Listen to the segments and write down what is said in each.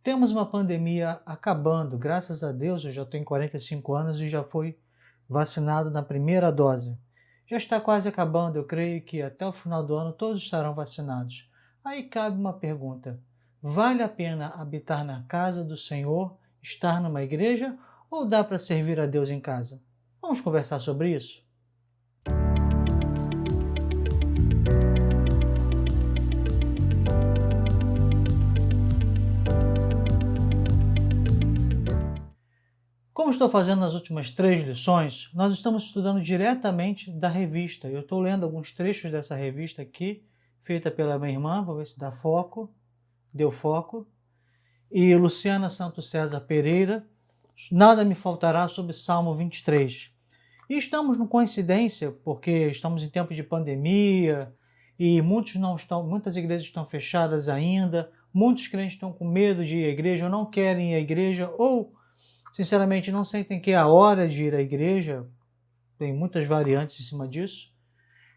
Temos uma pandemia acabando, graças a Deus eu já tenho 45 anos e já fui vacinado na primeira dose. Já está quase acabando, eu creio que até o final do ano todos estarão vacinados. Aí cabe uma pergunta: vale a pena habitar na casa do Senhor, estar numa igreja, ou dá para servir a Deus em casa? Vamos conversar sobre isso? Como estou fazendo nas últimas 3 lições, nós estamos estudando diretamente da revista. Eu estou lendo alguns trechos dessa revista aqui, feita pela minha irmã, vou ver se dá foco, deu foco, e Luciana Santos César Pereira, Nada Me Faltará, sobre Salmo 23. E estamos com coincidência, porque estamos em tempo de pandemia, e muitas igrejas estão fechadas ainda, muitos crentes estão com medo de ir à igreja, ou não querem ir à igreja, ou sinceramente não sentem que é a hora de ir à igreja. Tem muitas variantes em cima disso.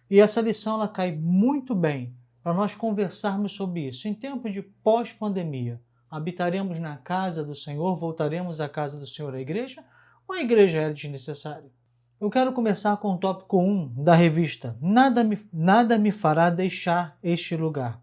E essa lição ela cai muito bem para nós conversarmos sobre isso. Em tempo de pós-pandemia, habitaremos na casa do Senhor, voltaremos à casa do Senhor, à igreja, ou a igreja é desnecessária? Eu quero começar com o tópico 1 da revista. Nada me fará deixar este lugar.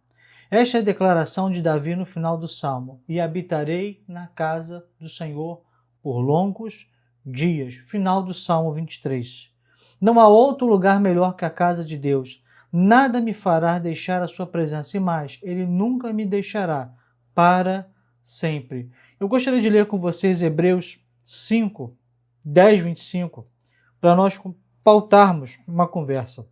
Esta é a declaração de Davi no final do Salmo. E habitarei na casa do Senhor por longos dias. Final do Salmo 23. Não há outro lugar melhor que a casa de Deus. Nada me fará deixar a sua presença, e mais, Ele nunca me deixará para sempre. Eu gostaria de ler com vocês Hebreus 5, 10, 25, para nós pautarmos uma conversa.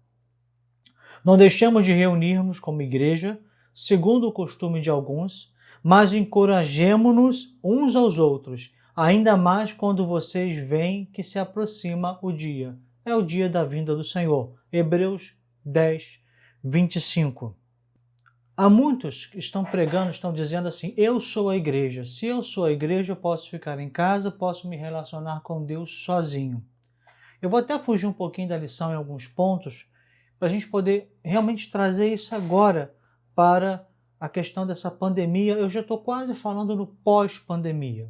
Não deixemos de reunir-nos como igreja, segundo o costume de alguns, mas encorajemo-nos uns aos outros, ainda mais quando vocês veem que se aproxima o dia. É o dia da vinda do Senhor. Hebreus 10, 25. Há muitos que estão pregando, estão dizendo assim: eu sou a igreja. Se eu sou a igreja, eu posso ficar em casa, posso me relacionar com Deus sozinho. Eu vou até fugir um pouquinho da lição em alguns pontos, para a gente poder realmente trazer isso agora para a questão dessa pandemia. Eu já estou quase falando no pós-pandemia.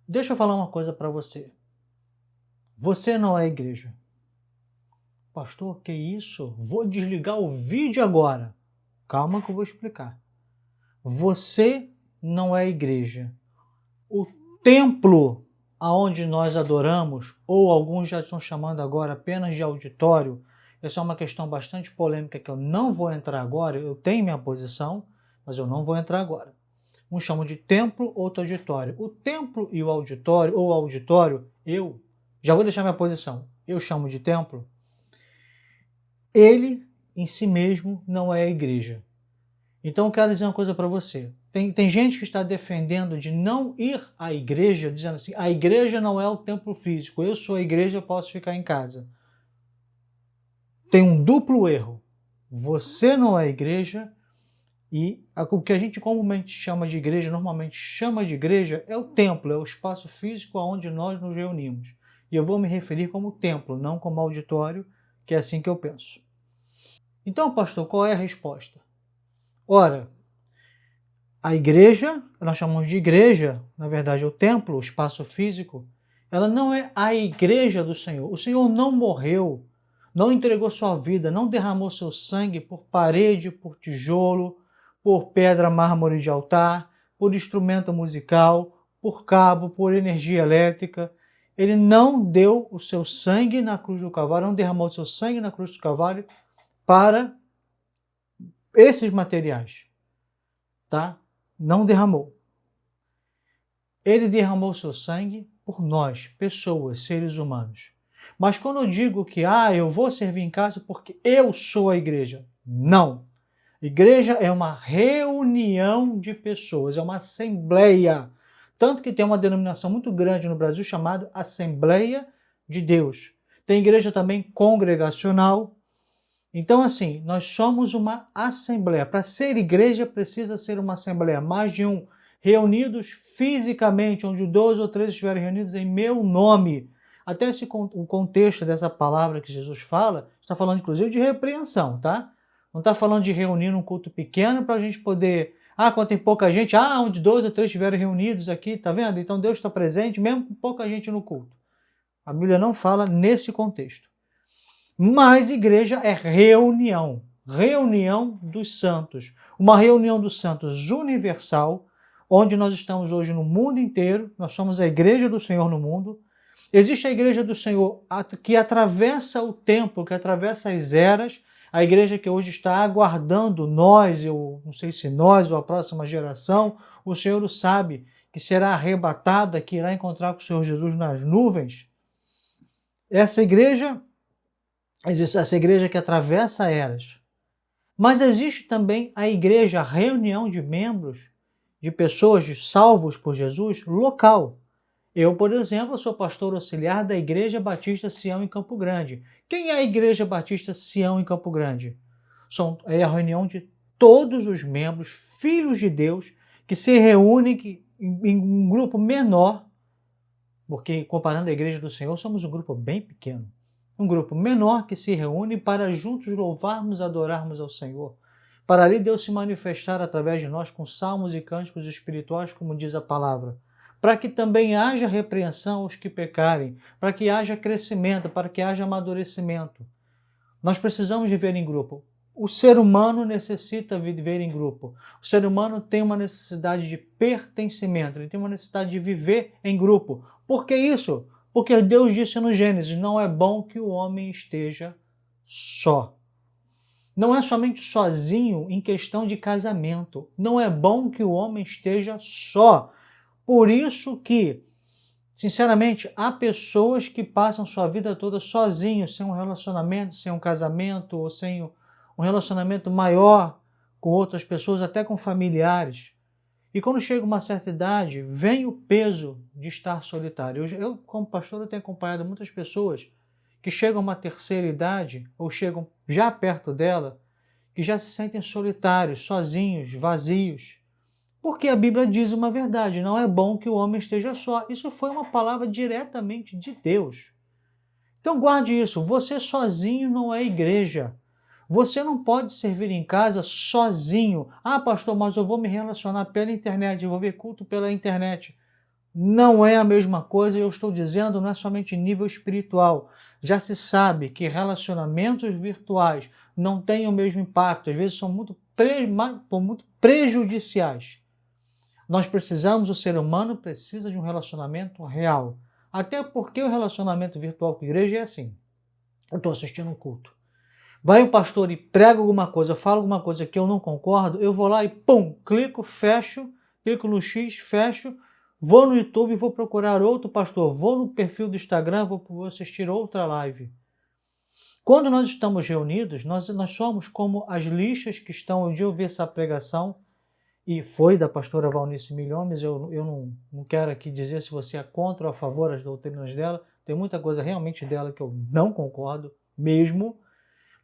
Deixa eu falar uma coisa para você. Você não é igreja. Pastor, que isso? Vou desligar o vídeo agora. Calma que eu vou explicar. Você não é igreja. O templo aonde nós adoramos, ou alguns já estão chamando agora apenas de auditório, essa é uma questão bastante polêmica que eu não vou entrar agora. Eu tenho minha posição, mas eu não vou entrar agora. Uns chamam de templo, outro auditório. O templo e o auditório, ou auditório, eu já vou deixar minha posição. Eu chamo de templo. Ele, em si mesmo, não é a igreja. Então eu quero dizer uma coisa para você. Tem gente que está defendendo de não ir à igreja, dizendo assim: a igreja não é o templo físico, eu sou a igreja, eu posso ficar em casa. Tem um duplo erro. Você não é a igreja, e o que a gente comumente chama de igreja, normalmente chama de igreja, é o templo, é o espaço físico onde nós nos reunimos. E eu vou me referir como templo, não como auditório, que é assim que eu penso. Então, pastor, qual é a resposta? Ora, a igreja, nós chamamos de igreja, na verdade o templo, o espaço físico, ela não é a igreja do Senhor. O Senhor não morreu, não entregou sua vida, não derramou seu sangue por parede, por tijolo, por pedra, mármore de altar, por instrumento musical, por cabo, por energia elétrica. Ele não deu o seu sangue na cruz do Calvário, não derramou o seu sangue na cruz do Calvário para esses materiais, tá? Não derramou. Ele derramou seu sangue por nós, pessoas, seres humanos. Mas quando eu digo que eu vou servir em casa porque eu sou a igreja, não. Igreja é uma reunião de pessoas, é uma assembleia. Tanto que tem uma denominação muito grande no Brasil chamada Assembleia de Deus. Tem igreja também congregacional. Então, assim, nós somos uma assembleia. Para ser igreja, precisa ser uma assembleia, mais de um, reunidos fisicamente, onde 2 ou 3 estiverem reunidos em meu nome. Até o contexto dessa palavra que Jesus fala, está falando inclusive de repreensão, tá? Não está falando de reunir num culto pequeno para a gente poder, Ah, quando tem pouca gente, onde 2 ou 3 estiverem reunidos aqui, tá vendo? Então Deus está presente, mesmo com pouca gente no culto. A Bíblia não fala nesse contexto. Mas igreja é reunião, reunião dos santos. Uma reunião dos santos universal, onde nós estamos hoje no mundo inteiro, nós somos a igreja do Senhor no mundo. Existe a igreja do Senhor que atravessa o tempo, que atravessa as eras, a igreja que hoje está aguardando nós, eu não sei se nós ou a próxima geração, o Senhor o sabe, que será arrebatada, que irá encontrar com o Senhor Jesus nas nuvens. Essa igreja que atravessa eras. Mas existe também a igreja, a reunião de membros, de pessoas salvos por Jesus, local. Eu, por exemplo, sou pastor auxiliar da Igreja Batista Sião em Campo Grande. Quem é a Igreja Batista Sião em Campo Grande? É a reunião de todos os membros, filhos de Deus, que se reúnem em um grupo menor, porque comparando a Igreja do Senhor, somos um grupo bem pequeno. Um grupo menor que se reúne para juntos louvarmos e adorarmos ao Senhor. Para ali Deus se manifestar através de nós com salmos e cânticos espirituais, como diz a palavra. Para que também haja repreensão aos que pecarem, para que haja crescimento, para que haja amadurecimento. Nós precisamos viver em grupo. O ser humano necessita viver em grupo. O ser humano tem uma necessidade de pertencimento, ele tem uma necessidade de viver em grupo. Por que isso? Porque Deus disse no Gênesis, não é bom que o homem esteja só. Não é somente sozinho em questão de casamento. Não é bom que o homem esteja só. Por isso que, sinceramente, há pessoas que passam sua vida toda sozinhos, sem um relacionamento, sem um casamento, ou sem um relacionamento maior com outras pessoas, até com familiares. E quando chega uma certa idade, vem o peso de estar solitário. Eu como pastor, eu tenho acompanhado muitas pessoas que chegam a uma terceira idade, ou chegam já perto dela, que já se sentem solitários, sozinhos, vazios. Porque a Bíblia diz uma verdade, não é bom que o homem esteja só. Isso foi uma palavra diretamente de Deus. Então guarde isso, você sozinho não é igreja. Você não pode servir em casa sozinho. Ah, pastor, mas eu vou me relacionar pela internet, eu vou ver culto pela internet. Não é a mesma coisa, eu estou dizendo, não é somente nível espiritual. Já se sabe que relacionamentos virtuais não têm o mesmo impacto, às vezes são muito prejudiciais. Nós precisamos, o ser humano precisa de um relacionamento real. Até porque o relacionamento virtual com a igreja é assim. Eu estou assistindo um culto. Vai o pastor e prega alguma coisa, fala alguma coisa que eu não concordo, eu vou lá e pum, clico, fecho, clico no X, fecho, vou no YouTube e vou procurar outro pastor, vou no perfil do Instagram, vou assistir outra live. Quando nós estamos reunidos, nós somos como as lixas que estão, um dia eu vi essa pregação, e foi da pastora Valnice Milhomes, eu não quero aqui dizer se você é contra ou a favor das doutrinas dela, tem muita coisa realmente dela que eu não concordo mesmo,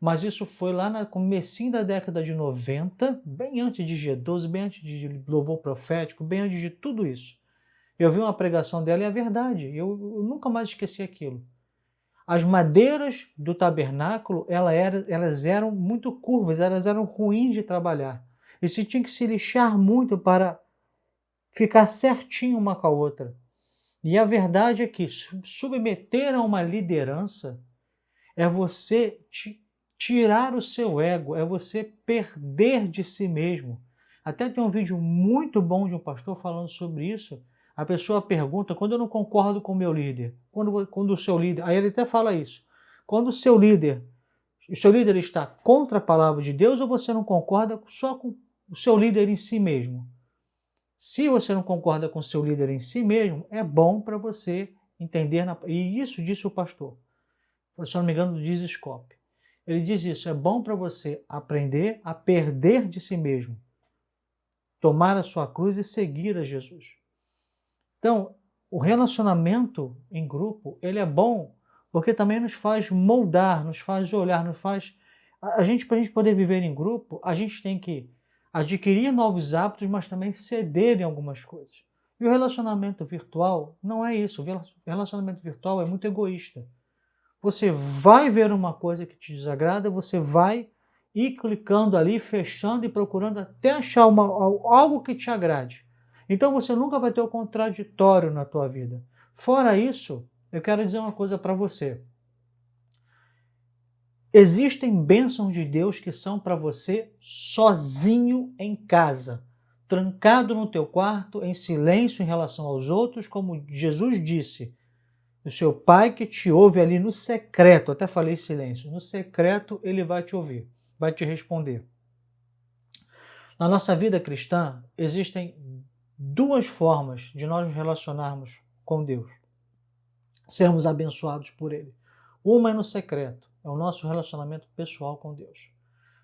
mas isso foi lá no comecinho da década de 90, bem antes de G12, bem antes de louvor profético, bem antes de tudo isso. Eu vi uma pregação dela e é verdade, eu nunca mais esqueci aquilo. As madeiras do tabernáculo, elas eram muito curvas, elas eram ruins de trabalhar. E se tinha que se lixar muito para ficar certinho uma com a outra. E a verdade é que submeter a uma liderança é você tirar o seu ego, é você perder de si mesmo. Até tem um vídeo muito bom de um pastor falando sobre isso. A pessoa pergunta, quando eu não concordo com o meu líder, quando o seu líder, aí ele até fala isso, quando o seu líder está contra a palavra de Deus ou você não concorda só com o seu líder em si mesmo? Se você não concorda com o seu líder em si mesmo, é bom para você entender, e isso disse o pastor, se não me engano, diz Scope. Ele diz isso, é bom para você aprender a perder de si mesmo, tomar a sua cruz e seguir a Jesus. Então, o relacionamento em grupo, ele é bom porque também nos faz moldar, nos faz olhar, nos faz... Para a gente poder viver em grupo, a gente tem que adquirir novos hábitos, mas também ceder em algumas coisas. E o relacionamento virtual não é isso. O relacionamento virtual é muito egoísta. Você vai ver uma coisa que te desagrada, você vai ir clicando ali, fechando e procurando até achar algo que te agrade. Então você nunca vai ter o contraditório na tua vida. Fora isso, eu quero dizer uma coisa para você. Existem bênçãos de Deus que são para você sozinho em casa, trancado no teu quarto, em silêncio em relação aos outros, como Jesus disse. O seu pai que te ouve ali no secreto, até falei silêncio, no secreto ele vai te ouvir, vai te responder. Na nossa vida cristã, existem duas formas de nós nos relacionarmos com Deus, sermos abençoados por Ele. Uma é no secreto, é o nosso relacionamento pessoal com Deus.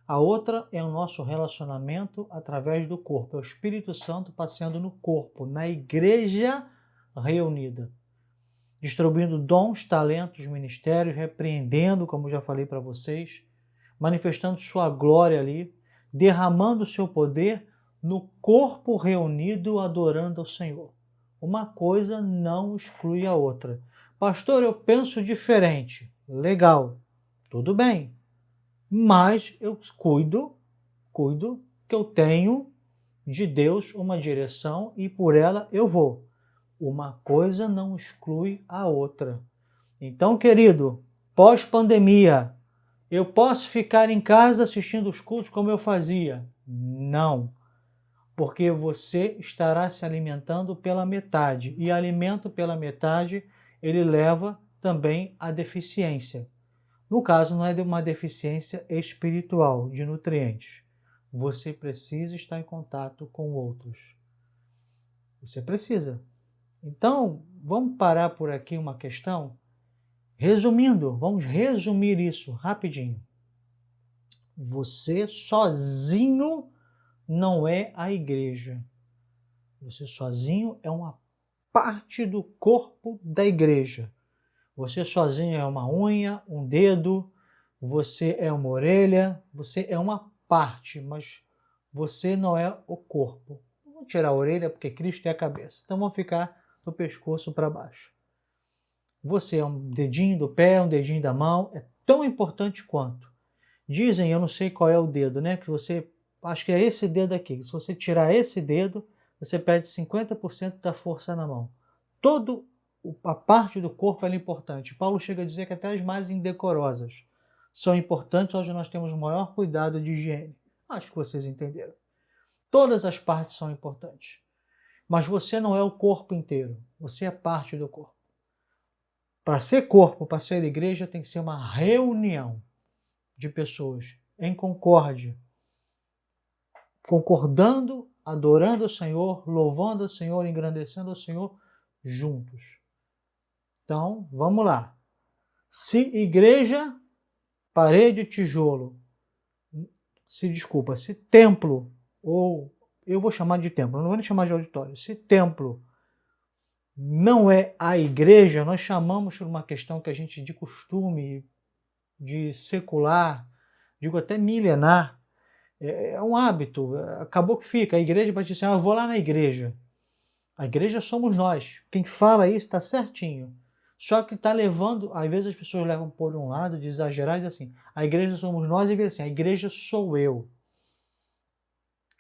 A outra é o nosso relacionamento através do corpo, é o Espírito Santo passeando no corpo, na igreja reunida, distribuindo dons, talentos, ministérios, repreendendo, como já falei para vocês, manifestando sua glória ali, derramando o seu poder no corpo reunido, adorando ao Senhor. Uma coisa não exclui a outra. Pastor, eu penso diferente. Legal, tudo bem. Mas eu cuido que eu tenho de Deus uma direção e por ela eu vou. Uma coisa não exclui a outra. Então, querido, pós-pandemia, eu posso ficar em casa assistindo os cultos como eu fazia? Não, porque você estará se alimentando pela metade, e alimento pela metade, ele leva também à deficiência. No caso, não é de uma deficiência espiritual, de nutrientes. Você precisa estar em contato com outros. Você precisa. Então, vamos parar por aqui uma questão? Resumindo, vamos resumir isso rapidinho. Você sozinho não é a igreja. Você sozinho é uma parte do corpo da igreja. Você sozinho é uma unha, um dedo, você é uma orelha, você é uma parte, mas você não é o corpo. Vamos tirar a orelha porque Cristo é a cabeça. Então vamos ficar do pescoço para baixo. Você é um dedinho do pé, um dedinho da mão, é tão importante quanto. Dizem, eu não sei qual é o dedo, né? Que você, acho que é esse dedo aqui. Se você tirar esse dedo, você perde 50% da força na mão. Toda a parte do corpo é importante. Paulo chega a dizer que até as mais indecorosas são importantes, onde nós temos o maior cuidado de higiene. Acho que vocês entenderam. Todas as partes são importantes. Mas você não é o corpo inteiro. Você é parte do corpo. Para ser corpo, para ser igreja, tem que ser uma reunião de pessoas em concórdia, concordando, adorando o Senhor, louvando o Senhor, engrandecendo o Senhor juntos. Então, vamos lá. Se igreja, parede, tijolo, se templo, ou eu vou chamar de templo, não vou nem chamar de auditório, se templo não é a igreja, nós chamamos por uma questão que a gente de costume, de secular, digo até milenar, é um hábito, acabou que fica. A igreja vai dizer assim, eu vou lá na igreja. A igreja somos nós. Quem fala isso está certinho. Só que está levando, às vezes as pessoas levam por um lado de exagerar e dizer assim, a igreja somos nós e vê assim, a igreja sou eu.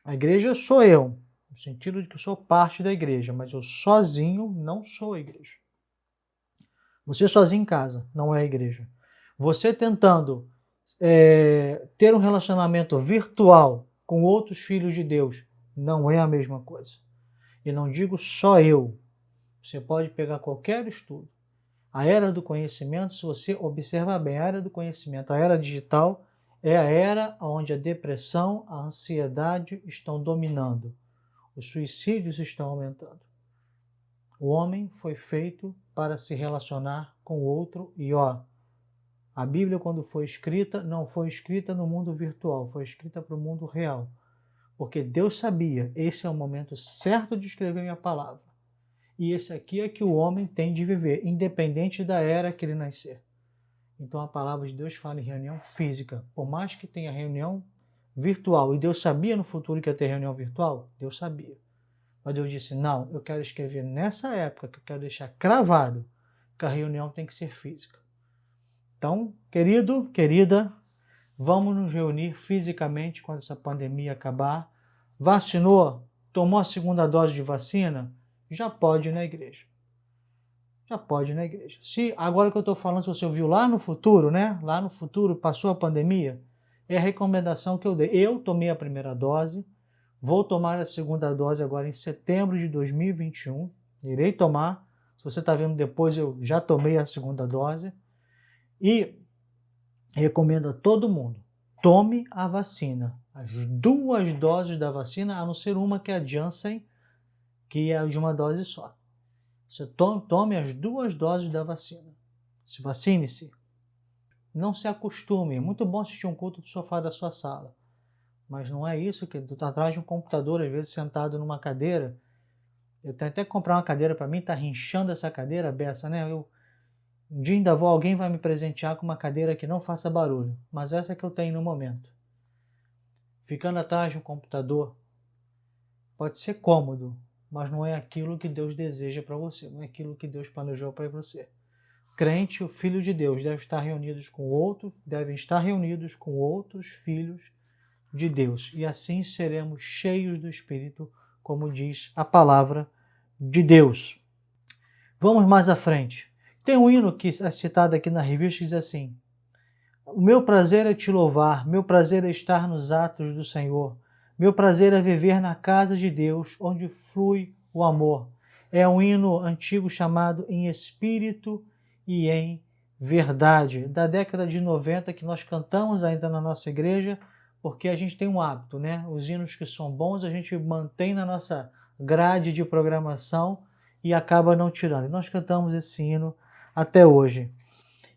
A igreja sou eu, no sentido de que eu sou parte da igreja, mas eu sozinho não sou a igreja. Você sozinho em casa não é a igreja. Você tentando ter um relacionamento virtual com outros filhos de Deus não é a mesma coisa. E não digo só eu. Você pode pegar qualquer estudo. A era do conhecimento, se você observar bem, a era do conhecimento, a era digital, é a era onde a depressão, a ansiedade estão dominando. Os suicídios estão aumentando. O homem foi feito para se relacionar com o outro e a Bíblia, quando foi escrita, não foi escrita no mundo virtual, foi escrita para o mundo real. Porque Deus sabia, esse é o momento certo de escrever minha palavra. E esse aqui é que o homem tem de viver, independente da era que ele nascer. Então a palavra de Deus fala em reunião física. Por mais que tenha reunião virtual, e Deus sabia no futuro que ia ter reunião virtual? Deus sabia. Mas Deus disse, não, eu quero escrever nessa época, que eu quero deixar cravado, que a reunião tem que ser física. Então, querido, querida, Vamos nos reunir fisicamente quando essa pandemia acabar. Vacinou? Tomou a segunda dose de vacina? Já pode ir na igreja. Já pode ir na igreja. Se agora que eu estou falando, se você ouviu lá no futuro, né? Lá no futuro passou a pandemia, é a recomendação que eu dei. Eu tomei a primeira dose, vou tomar a segunda dose agora em setembro de 2021. Irei tomar. Se você está vendo depois, eu já tomei a segunda dose. E recomendo a todo mundo, tome a vacina. As 2 doses da vacina, a não ser uma que é a Janssen, que é de uma dose só. Você tome as 2 doses da vacina. Se vacine-se. Não se acostume. É muito bom assistir um culto do sofá da sua sala. Mas não é isso, que tu tá atrás de um computador, às vezes sentado numa cadeira. Eu tenho até que comprar uma cadeira para mim, tá rinchando essa cadeira, beça, né? Um dia ainda alguém vai me presentear com uma cadeira que não faça barulho. Mas essa que eu tenho no momento. Ficando atrás de um computador pode ser cômodo, mas não é aquilo que Deus deseja para você, não é aquilo que Deus planejou para você. Crente, o Filho de Deus, devem estar reunidos com outros filhos de Deus. E assim seremos cheios do Espírito, como diz a palavra de Deus. Vamos mais à frente. Tem um hino que é citado aqui na revista que diz assim: o meu prazer é te louvar, meu prazer é estar nos atos do Senhor, meu prazer é viver na casa de Deus, onde flui o amor. É um hino antigo chamado Em Espírito e em Verdade, da década de 90, que nós cantamos ainda na nossa igreja, porque a gente tem um hábito, né? Os hinos que são bons a gente mantém na nossa grade de programação e acaba não tirando. E nós cantamos esse hino até hoje.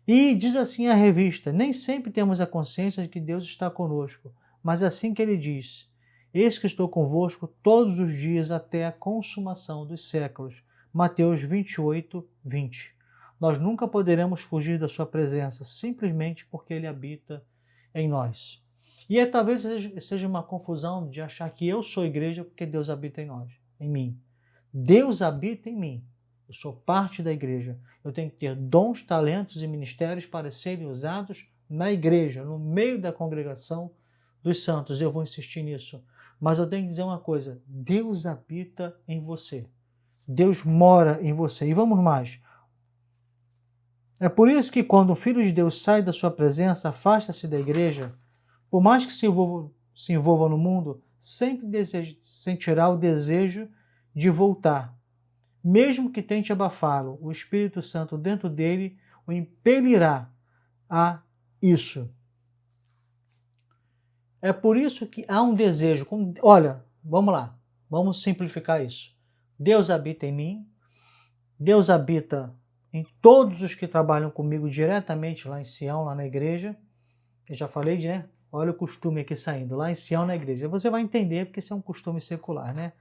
E diz assim a revista: nem sempre temos a consciência de que Deus está conosco, mas é assim que ele diz: eis que estou convosco todos os dias até a consumação dos séculos. Mateus 28, 20. Nós nunca poderemos fugir da sua presença, simplesmente porque ele habita em nós. E talvez seja uma confusão de achar que eu sou igreja porque Deus habita em nós, em mim. Deus habita em mim. Eu sou parte da igreja. Eu tenho que ter dons, talentos e ministérios para serem usados na igreja, no meio da congregação dos santos. Eu vou insistir nisso. Mas eu tenho que dizer uma coisa: Deus habita em você. Deus mora em você. E vamos mais. É por isso que quando o Filho de Deus sai da sua presença, afasta-se da igreja, por mais que se envolva no mundo, sempre sentirá o desejo de voltar. Mesmo que tente abafá-lo, o Espírito Santo dentro dele o impelirá a isso. É por isso que há um desejo. Olha, vamos lá, vamos simplificar isso. Deus habita em mim, Deus habita em todos os que trabalham comigo diretamente lá em Sião, lá na igreja. Eu já falei, né? Olha o costume aqui saindo, lá em Sião, na igreja. Você vai entender porque isso é um costume secular, né?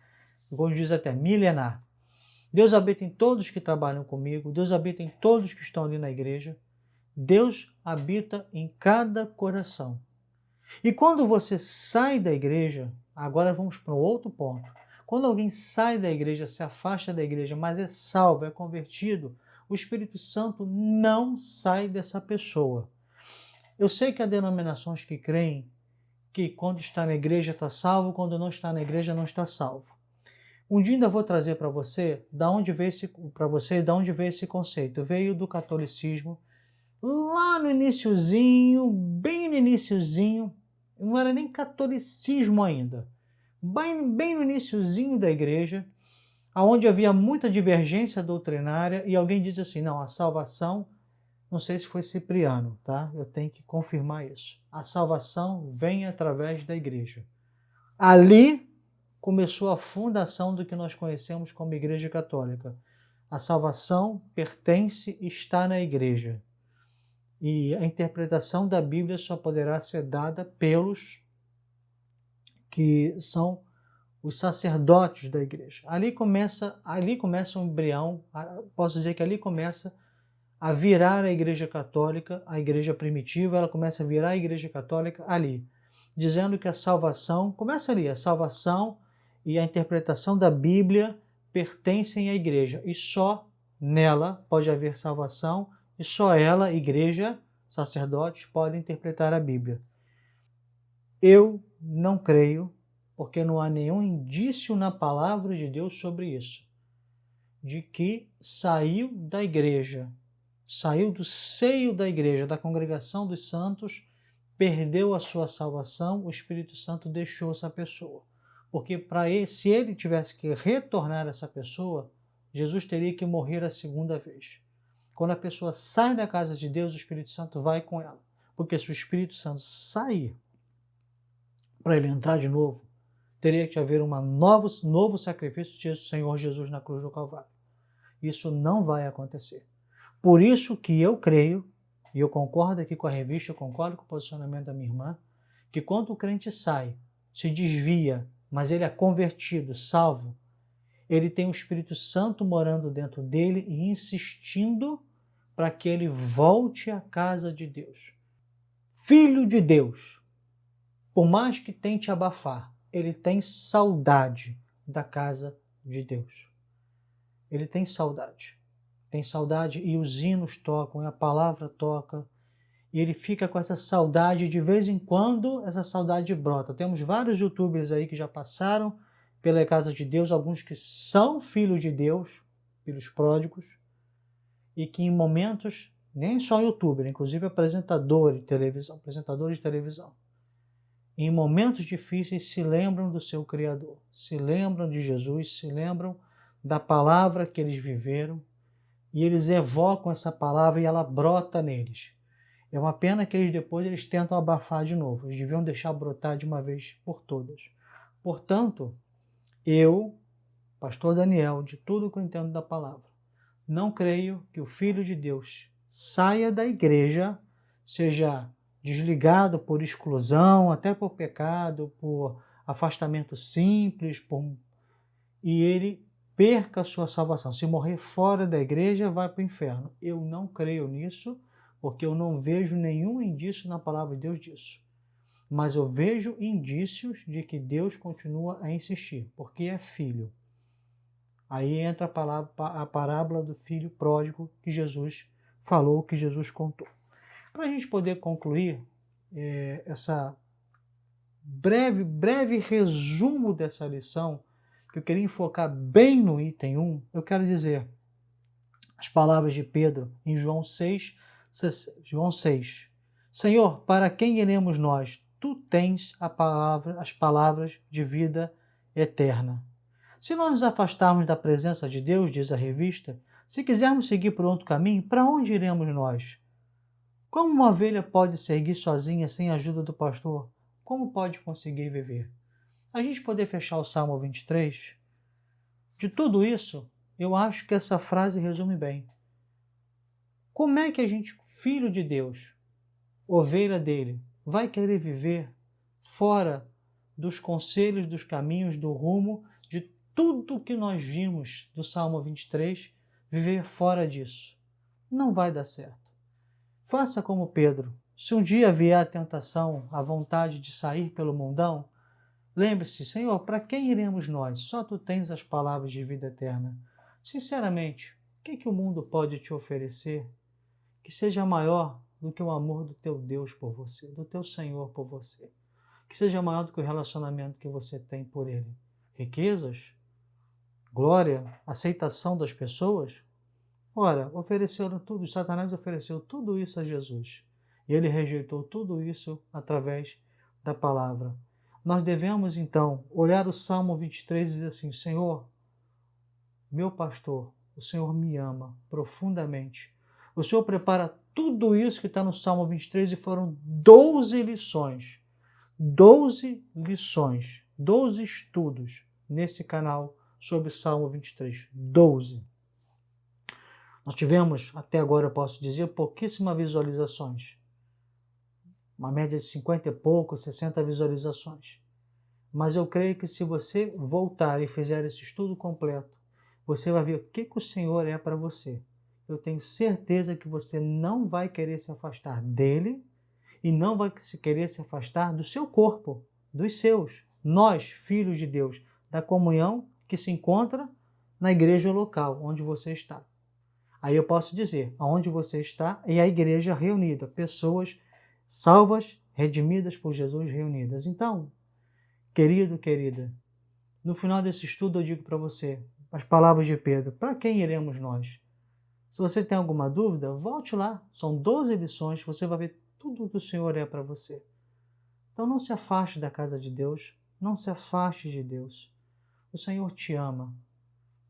Como diz até, milenar. Deus habita em todos que trabalham comigo, Deus habita em todos que estão ali na igreja, Deus habita em cada coração. E quando você sai da igreja, agora vamos para um outro ponto. Quando alguém sai da igreja, se afasta da igreja, mas é salvo, é convertido, o Espírito Santo não sai dessa pessoa. Eu sei que há denominações que creem que quando está na igreja está salvo, quando não está na igreja não está salvo. Um dia ainda vou trazer para você da onde veio esse conceito. Veio do catolicismo, lá no iniciozinho, bem no iniciozinho, não era nem catolicismo ainda, bem no iniciozinho da igreja, onde havia muita divergência doutrinária, e alguém diz assim: não, a salvação, não sei se foi Cipriano, tá? Eu tenho que confirmar isso. A salvação vem através da igreja. Ali começou a fundação do que nós conhecemos como Igreja Católica. A salvação pertence e está na igreja. E a interpretação da Bíblia só poderá ser dada pelos que são os sacerdotes da igreja. Ali começa um embrião, posso dizer que ali começa a virar a Igreja Católica, a igreja primitiva, ela começa a virar a Igreja Católica ali, dizendo que a salvação, começa ali, a salvação e a interpretação da Bíblia pertencem à igreja, e só nela pode haver salvação, e só ela, igreja, sacerdotes, podem interpretar a Bíblia. Eu não creio, porque não há nenhum indício na palavra de Deus sobre isso, de que saiu da igreja, saiu do seio da igreja, da congregação dos santos, perdeu a sua salvação, o Espírito Santo deixou essa pessoa. Porque para ele, se ele tivesse que retornar essa pessoa, Jesus teria que morrer a segunda vez. Quando a pessoa sai da casa de Deus, o Espírito Santo vai com ela. Porque se o Espírito Santo sair para ele entrar de novo, teria que haver um novo sacrifício do Senhor Jesus na cruz do Calvário. Isso não vai acontecer. Por isso que eu creio, e eu concordo aqui com a revista, eu concordo com o posicionamento da minha irmã, que quando o crente sai, se desvia, mas ele é convertido, salvo, ele tem o Espírito Santo morando dentro dele e insistindo para que ele volte à casa de Deus. Filho de Deus, por mais que tente abafar, ele tem saudade da casa de Deus. Ele tem saudade. Tem saudade e os hinos tocam, e a palavra toca, e ele fica com essa saudade, de vez em quando essa saudade brota. Temos vários youtubers aí que já passaram pela casa de Deus, alguns que são filhos de Deus, filhos pródigos, e que em momentos, nem só youtuber, inclusive apresentadores de televisão, em momentos difíceis se lembram do seu Criador, se lembram de Jesus, se lembram da palavra que eles viveram, e eles evocam essa palavra e ela brota neles. É uma pena que eles tentam abafar de novo. Eles deviam deixar brotar de uma vez por todas. Portanto, eu, pastor Daniel, de tudo que eu entendo da palavra, não creio que o Filho de Deus saia da igreja, seja desligado por exclusão, até por pecado, por afastamento simples, e ele perca a sua salvação. Se morrer fora da igreja, vai para o inferno. Eu não creio nisso, porque eu não vejo nenhum indício na palavra de Deus disso. Mas eu vejo indícios de que Deus continua a insistir, porque é filho. Aí entra a parábola do filho pródigo que Jesus falou, que Jesus contou. Para a gente poder concluir essa breve resumo dessa lição, que eu queria enfocar bem no item 1, eu quero dizer as palavras de Pedro em João 6. Senhor, para quem iremos nós? Tu tens as palavras de vida eterna. Se nós nos afastarmos da presença de Deus, diz a revista, se quisermos seguir por outro caminho, para onde iremos nós? Como uma ovelha pode seguir sozinha sem a ajuda do pastor? Como pode conseguir viver? A gente poder fechar o Salmo 23? De tudo isso, eu acho que essa frase resume bem. Como é que a gente, filho de Deus, ovelha dele, vai querer viver fora dos conselhos, dos caminhos, do rumo, de tudo que nós vimos do Salmo 23, viver fora disso? Não vai dar certo. Faça como Pedro. Se um dia vier a tentação, a vontade de sair pelo mundão, lembre-se, Senhor, para quem iremos nós? Só Tu tens as palavras de vida eterna. Sinceramente, o que o mundo pode te oferecer que seja maior do que o amor do teu Deus por você, do teu Senhor por você? Que seja maior do que o relacionamento que você tem por Ele? Riquezas? Glória? Aceitação das pessoas? Ora, ofereceram tudo, Satanás ofereceu tudo isso a Jesus. E ele rejeitou tudo isso através da palavra. Nós devemos, então, olhar o Salmo 23 e dizer assim, Senhor, meu pastor, o Senhor me ama profundamente. O Senhor prepara tudo isso que está no Salmo 23 e foram 12 lições. 12 lições, 12 estudos nesse canal sobre o Salmo 23. 12. Nós tivemos, até agora eu posso dizer, pouquíssimas visualizações. Uma média de 50 e pouco, 60 visualizações. Mas eu creio que se você voltar e fizer esse estudo completo, você vai ver o que o Senhor é para você. Eu tenho certeza que você não vai querer se afastar dele e não vai querer se afastar do seu corpo, dos seus. Nós, filhos de Deus, da comunhão que se encontra na igreja local, onde você está. Aí eu posso dizer, aonde você está é a igreja reunida, pessoas salvas redimidas por Jesus, reunidas. Então, querido, querida, no final desse estudo eu digo para você, as palavras de Pedro, para quem iremos nós? Se você tem alguma dúvida, volte lá. São 12 lições, você vai ver tudo o que o Senhor é para você. Então não se afaste da casa de Deus, não se afaste de Deus. O Senhor te ama,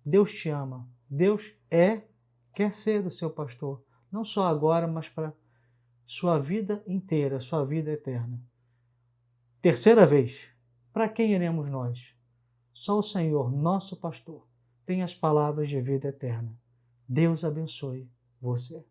Deus te ama. Deus quer ser o seu pastor, não só agora, mas para sua vida inteira, sua vida eterna. Terceira vez, para quem iremos nós? Só o Senhor, nosso pastor, tem as palavras de vida eterna. Deus abençoe você.